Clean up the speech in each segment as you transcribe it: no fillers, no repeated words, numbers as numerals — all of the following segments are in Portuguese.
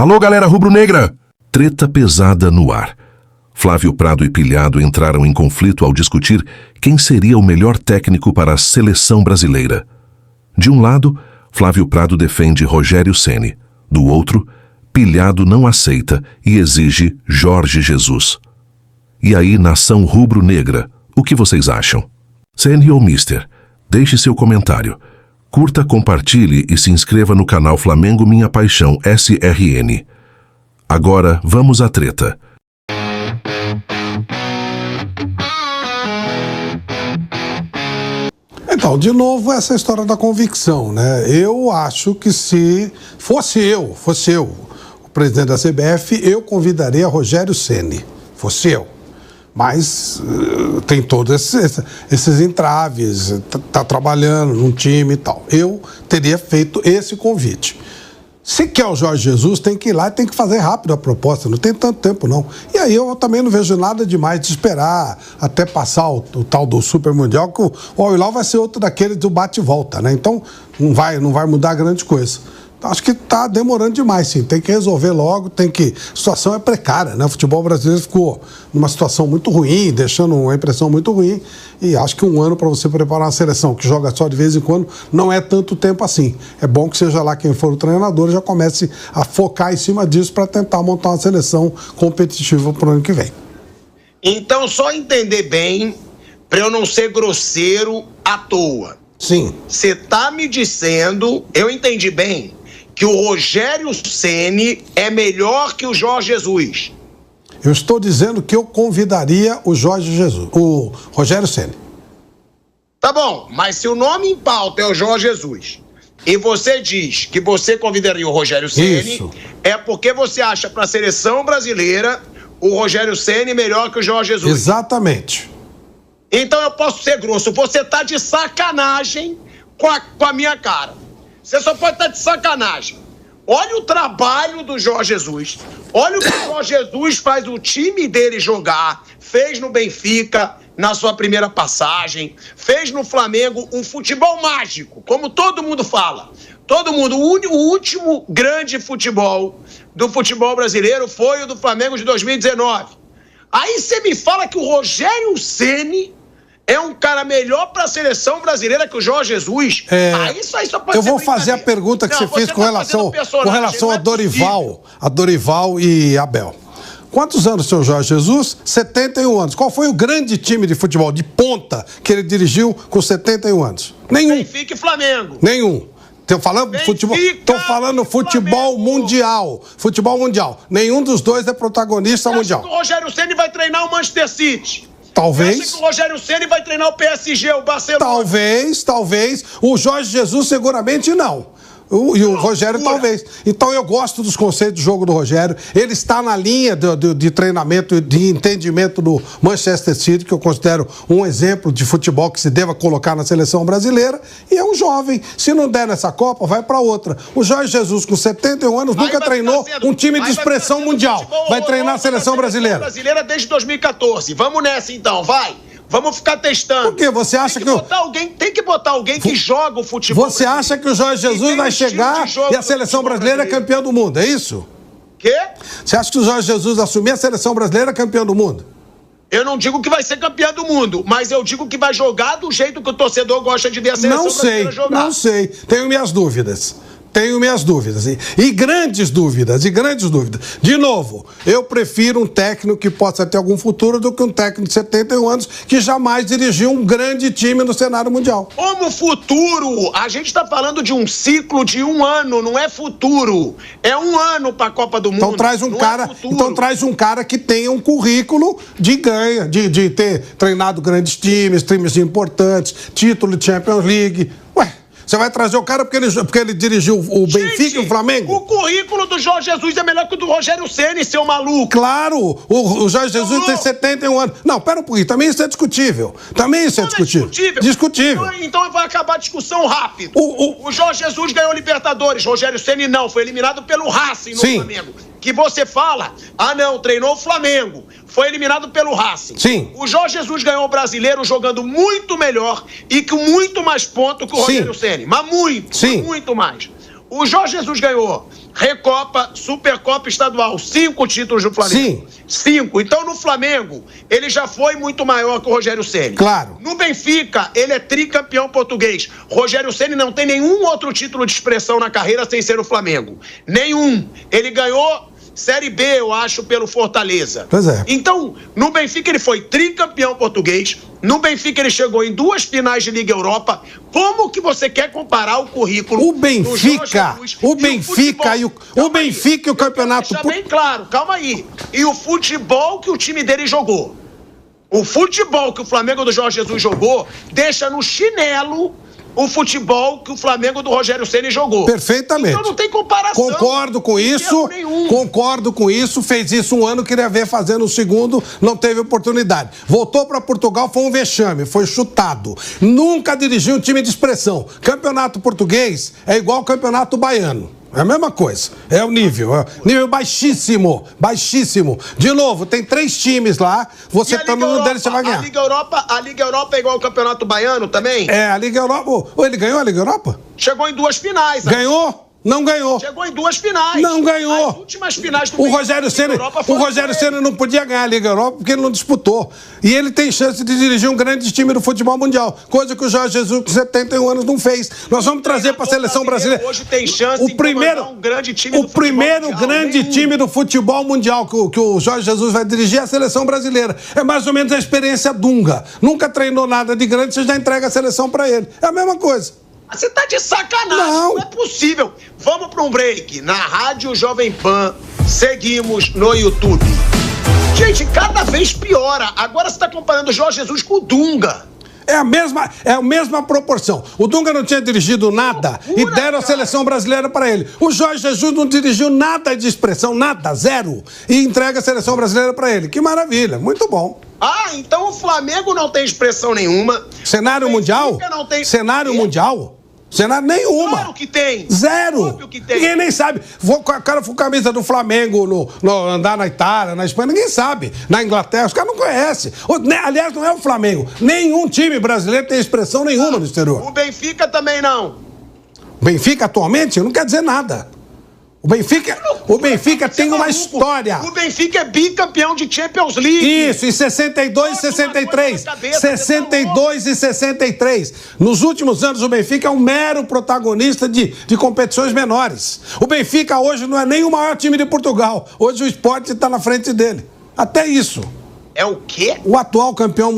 Alô, galera rubro-negra! Treta pesada no ar. Flávio Prado e Pilhado entraram em conflito ao discutir quem seria o melhor técnico para a seleção brasileira. De um lado, Flávio Prado defende Rogério Ceni. Do outro, Pilhado não aceita e exige Jorge Jesus. E aí, nação rubro-negra, o que vocês acham? Ceni ou Mister? Deixe seu comentário. Curta, compartilhe e se inscreva no canal Flamengo Minha Paixão SRN. Agora, vamos à treta. Então, de novo, essa história da convicção, né? Eu acho que se fosse eu, o presidente da CBF, eu convidaria Rogério Ceni. Fosse eu. Mas tem todos esses entraves, tá trabalhando num time e tal. Eu teria feito esse convite. Se quer o Jorge Jesus, tem que ir lá e tem que fazer rápido a proposta, não tem tanto tempo não. E aí eu também não vejo nada demais de esperar até passar o tal do Super Mundial, que o Al-Hilal vai ser outro daqueles do bate e volta, né? Então não vai mudar grande coisa. Acho que está demorando demais, sim. Tem que resolver logo, A situação é precária, né? O futebol brasileiro ficou numa situação muito ruim, deixando uma impressão muito ruim. E acho que um ano para você preparar uma seleção que joga só de vez em quando não é tanto tempo assim. É bom que seja lá quem for o treinador já comece a focar em cima disso para tentar montar uma seleção competitiva para o ano que vem. Então, só entender bem, para eu não ser grosseiro à toa. Sim. Você está me dizendo, eu entendi bem, que o Rogério Ceni é melhor que o Jorge Jesus. Eu estou dizendo que eu convidaria o Rogério Ceni. Tá bom, mas se o nome em pauta é o Jorge Jesus e você diz que você convidaria o Rogério Ceni, é porque você acha para a seleção brasileira o Rogério Ceni melhor que o Jorge Jesus. Exatamente. Então eu posso ser grosso, você tá de sacanagem com a minha cara. Você só pode estar de sacanagem. Olha o trabalho do Jorge Jesus. Olha o que o Jorge Jesus faz o time dele jogar. Fez no Benfica, na sua primeira passagem. Fez no Flamengo um futebol mágico, como todo mundo fala. Todo mundo. O último grande futebol do futebol brasileiro foi o do Flamengo de 2019. Aí você me fala que o Rogério Ceni é um cara melhor para a seleção brasileira que o Jorge Jesus. Isso aí só pode eu ser vou fazer a pergunta que você fez com relação a Dorival e Abel. Quantos anos tem o Jorge Jesus? 71 anos. Qual foi o grande time de futebol de ponta que ele dirigiu com 71 anos? Nenhum. Benfica e Flamengo. Nenhum. Estou falando futebol mundial. Futebol mundial. Nenhum dos dois é protagonista mundial. Você acha que o Rogério Ceni vai treinar o Manchester City? Talvez. Você acha que o Rogério Ceni vai treinar o PSG, o Barcelona? Talvez. O Jorge Jesus seguramente não. E o Rogério talvez. Então eu gosto dos conceitos de jogo do Rogério. Ele está na linha de treinamento e de entendimento do Manchester City, que eu considero um exemplo de futebol que se deva colocar na seleção brasileira. E é um jovem. Se não der nessa Copa, vai para outra. O Jorge Jesus, com 71 anos, nunca treinou um time de expressão mundial. Vai treinar a seleção brasileira. Brasileira desde 2014. Vamos nessa então, vai. Vamos ficar testando. Por quê? Você acha tem que botar alguém que joga o futebol. Você acha que o Jorge Jesus vai chegar e a seleção brasileira é campeã do mundo, é isso? Quê? Você acha que o Jorge Jesus assumir a seleção brasileira é campeã do mundo? Eu não digo que vai ser campeã do mundo, mas eu digo que vai jogar do jeito que o torcedor gosta de ver a seleção brasileira jogar. Não sei. Tenho minhas dúvidas. E grandes dúvidas. De novo, eu prefiro um técnico que possa ter algum futuro do que um técnico de 71 anos que jamais dirigiu um grande time no cenário mundial. Como futuro? A gente está falando de um ciclo de um ano, não é futuro. É um ano para a Copa do Mundo. Então traz um cara que tenha um currículo de ganha, de ter treinado grandes times importantes, título de Champions League. Você vai trazer o cara porque ele dirigiu o Benfica e o Flamengo? O currículo do Jorge Jesus é melhor que o do Rogério Ceni, seu maluco. Claro, o Jorge Jesus tem 71 anos. Não, pera um pouquinho, também isso é discutível. Discutível. Então vai acabar a discussão rápido. O Jorge Jesus ganhou Libertadores, Rogério Ceni não, foi eliminado pelo Racing no Flamengo. Que você fala, treinou o Flamengo, foi eliminado pelo Racing. Sim. O Jorge Jesus ganhou o Brasileiro jogando muito melhor e com muito mais pontos que o Rogério Ceni. Mas muito mais. O Jorge Jesus ganhou Recopa, Supercopa Estadual, 5 títulos do Flamengo. Sim. 5. Então, no Flamengo, ele já foi muito maior que o Rogério Ceni. Claro. No Benfica, ele é tricampeão português. Rogério Ceni não tem nenhum outro título de expressão na carreira sem ser o Flamengo. Nenhum. Ele ganhou Série B, eu acho, pelo Fortaleza. Pois é. Então, no Benfica ele foi tricampeão português. No Benfica ele chegou em 2 finais de Liga Europa. Como que você quer comparar o currículo O Benfica, o Benfica e o campeonato... Deixa bem claro, calma aí. E o futebol que o time dele jogou. O futebol que o Flamengo do Jorge Jesus jogou deixa no chinelo o futebol que o Flamengo do Rogério Ceni jogou. Perfeitamente. Então não tem comparação. Concordo com isso, fez isso um ano, queria ver fazendo o segundo, não teve oportunidade. Voltou para Portugal, foi um vexame, foi chutado. Nunca dirigiu um time de expressão. Campeonato português é igual ao campeonato baiano. É a mesma coisa, é o nível baixíssimo, baixíssimo. De novo, tem 3 times lá, você tá no mundo deles, você vai ganhar. A Liga Europa é igual ao Campeonato Baiano também? É, a Liga Europa, ele ganhou a Liga Europa? Chegou em 2 finais. Ganhou? Não ganhou. Chegou em 2 finais. Não ganhou. As últimas finais do O Rogério Ceni não podia ganhar a Liga Europa porque ele não disputou. E ele tem chance de dirigir um grande time do futebol mundial, coisa que o Jorge Jesus com 71 anos não fez. Nós vamos trazer para a seleção brasileira. Hoje tem chance de comandar um grande time do futebol mundial. O primeiro grande time do futebol mundial que o Jorge Jesus vai dirigir é a seleção brasileira. É mais ou menos a experiência Dunga. Nunca treinou nada de grande, você já entrega a seleção para ele. É a mesma coisa. Você tá de sacanagem, não é possível. Vamos para um break. Na Rádio Jovem Pan, seguimos no YouTube. Gente, cada vez piora. Agora você tá comparando o Jorge Jesus com o Dunga. É a mesma proporção. O Dunga não tinha dirigido nada e deram a seleção brasileira para ele. O Jorge Jesus não dirigiu nada de expressão, nada, 0. E entrega a seleção brasileira para ele. Que maravilha, muito bom. Ah, então o Flamengo não tem expressão nenhuma. Cenário mundial? Não tem... Cenário mundial? Cenário nenhuma. Claro que tem. 0. Óbvio que tem. Ninguém nem sabe. O cara foi com a camisa do Flamengo andar na Itália, na Espanha, ninguém sabe. Na Inglaterra, os caras não conhecem. Aliás, não é o Flamengo. Nenhum time brasileiro tem expressão nenhuma no exterior. O Benfica também não. Benfica atualmente não quer dizer nada. O Benfica tem uma história. O Benfica é bicampeão de Champions League. Isso, em 62 e 63. 62 e 63. Nos últimos anos, o Benfica é um mero protagonista de competições menores. O Benfica hoje não é nem o maior time de Portugal. Hoje o Sport está na frente dele. Até isso. É o quê? O atual campeão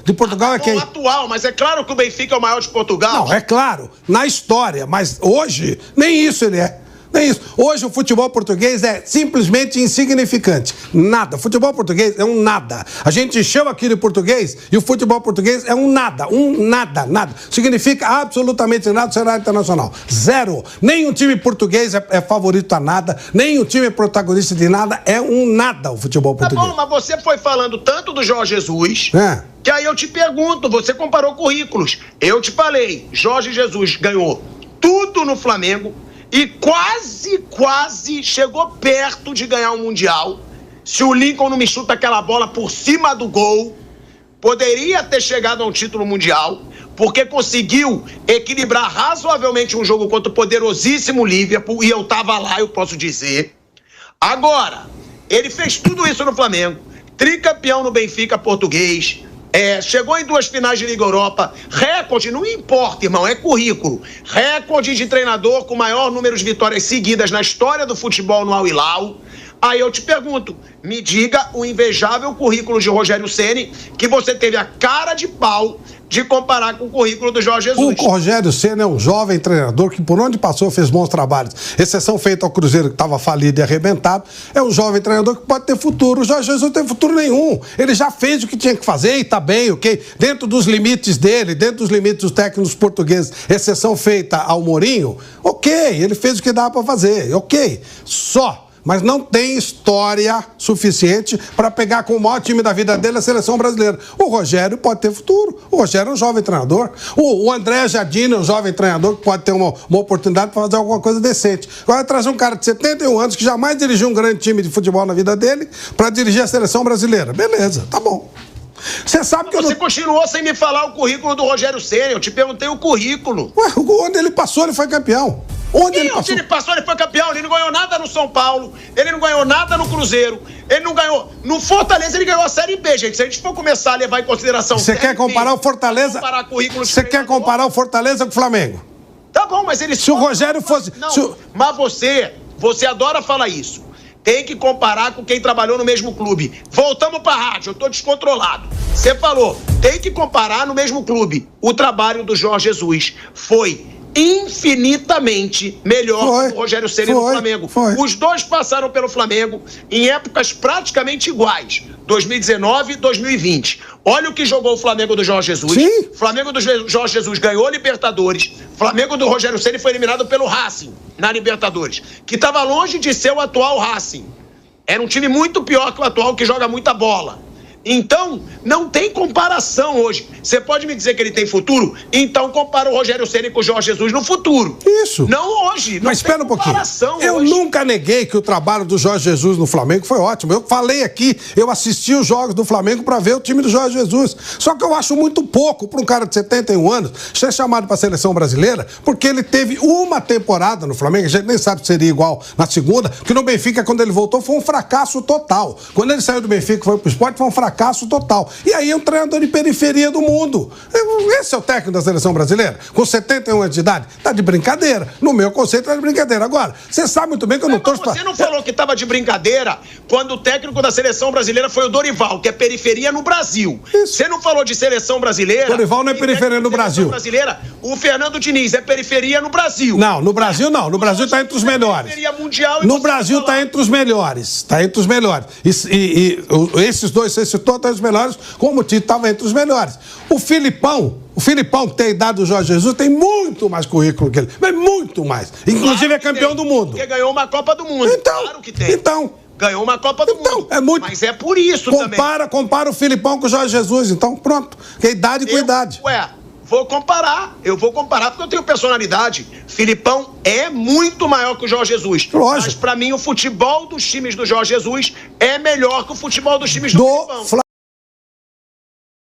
de Portugal é quem? O atual, mas é claro que o Benfica é o maior de Portugal. Não, é claro, na história, mas hoje nem isso ele é. Nem isso. Hoje o futebol português é simplesmente insignificante. Nada. O futebol português é um nada. A gente encheu aqui de português e o futebol português é um nada. Nada. Significa absolutamente nada no cenário internacional. 0. Nenhum time português é favorito a nada. Nenhum time é protagonista de nada. É um nada o futebol português. Tá bom, mas você foi falando tanto do Jorge Jesus... Que aí eu te pergunto, você comparou currículos. Eu te falei, Jorge Jesus ganhou tudo no Flamengo e quase chegou perto de ganhar um Mundial. Se o Lincoln não me chuta aquela bola por cima do gol, poderia ter chegado a um título mundial, porque conseguiu equilibrar razoavelmente um jogo contra o poderosíssimo Liverpool, e eu tava lá, eu posso dizer. Agora, ele fez tudo isso no Flamengo, tricampeão no Benfica português, chegou em 2 finais de Liga Europa, recorde, não importa, irmão, é currículo, recorde de treinador com maior número de vitórias seguidas na história do futebol no Al Hilal. Aí eu te pergunto, me diga o invejável currículo de Rogério Ceni, que você teve a cara de pau de comparar com o currículo do Jorge Jesus. O Rogério Ceni é um jovem treinador que por onde passou fez bons trabalhos. Exceção feita ao Cruzeiro, que estava falido e arrebentado. É um jovem treinador que pode ter futuro. O Jorge Jesus não tem futuro nenhum. Ele já fez o que tinha que fazer e está bem, ok? Dentro dos limites dele, dentro dos limites dos técnicos portugueses, exceção feita ao Mourinho, ok, ele fez o que dava para fazer, ok. Mas não tem história suficiente para pegar com o maior time da vida dele a seleção brasileira. O Rogério pode ter futuro. O Rogério é um jovem treinador. O André Jardine é um jovem treinador que pode ter uma oportunidade para fazer alguma coisa decente. Agora trazer um cara de 71 anos que jamais dirigiu um grande time de futebol na vida dele para dirigir a seleção brasileira. Beleza, tá bom. Você sabe que Você continuou sem me falar o currículo do Rogério Ceni. Eu te perguntei o currículo. Ué, onde ele passou, ele foi campeão. Onde ele passou? Ele passou, ele foi campeão, ele não ganhou nada no São Paulo, ele não ganhou nada no Cruzeiro, ele não ganhou. No Fortaleza ele ganhou a Série B, gente. Se a gente for começar a levar em consideração... Você quer comparar o Fortaleza... Você quer comparar o Fortaleza com o Flamengo? Tá bom, mas ele... Se o Rogério fosse... Não, mas você adora falar isso. Tem que comparar com quem trabalhou no mesmo clube. Voltamos pra rádio, eu tô descontrolado. Você falou, tem que comparar no mesmo clube. O trabalho do Jorge Jesus foi infinitamente melhor que o Rogério Ceni no Flamengo. Os dois passaram pelo Flamengo em épocas praticamente iguais, 2019 e 2020. Olha o que jogou o Flamengo do Jorge Jesus. Sim. Flamengo do Jorge Jesus ganhou a Libertadores. Flamengo do Rogério Ceni foi eliminado pelo Racing na Libertadores, que estava longe de ser o atual Racing. Era um time muito pior que o atual, que joga muita bola. Então, não tem comparação hoje. Você pode me dizer que ele tem futuro? Então compara o Rogério Ceni com o Jorge Jesus no futuro. Isso. Não hoje. Não. Mas espera um pouquinho. Eu nunca neguei que o trabalho do Jorge Jesus no Flamengo foi ótimo. Eu falei aqui, eu assisti os jogos do Flamengo para ver o time do Jorge Jesus. Só que eu acho muito pouco para um cara de 71 anos ser chamado para a seleção brasileira, porque ele teve uma temporada no Flamengo, a gente nem sabe se seria igual na segunda, que no Benfica, quando ele voltou, foi um fracasso total. Quando ele saiu do Benfica e foi pro Sport, foi um fracasso total. E aí é um treinador de periferia do mundo. Esse é o técnico da seleção brasileira? Com 71 anos de idade? Tá de brincadeira. No meu conceito, tá de brincadeira. Agora, você sabe muito bem que eu não torço pra... Você não falou que tava de brincadeira quando o técnico da seleção brasileira foi o Dorival, que é periferia no Brasil. Isso. Você não falou de seleção brasileira... Dorival não é periferia no Brasil. Brasileira, o Fernando Diniz é periferia no Brasil. Não, no Brasil não. No Brasil tá entre os melhores. Mundial, no Brasil tá entre os melhores. Tá entre os melhores. E esses dois, você citou, tá entre os melhores, como o Tite estava entre os melhores. O Filipão, que tem a idade do Jorge Jesus, tem muito mais currículo que ele. Mas muito mais. Inclusive claro é campeão do mundo. Porque ganhou uma Copa do Mundo. Então, claro que tem. Então. Ganhou uma Copa do Mundo. É muito... Mas é por isso também. Compara o Filipão com o Jorge Jesus. Então, pronto. Que é idade com idade. Eu vou comparar porque eu tenho personalidade. Filipão é muito maior que o Jorge Jesus. Lógico. Mas pra mim o futebol dos times do Jorge Jesus é melhor que o futebol dos times do Filipão.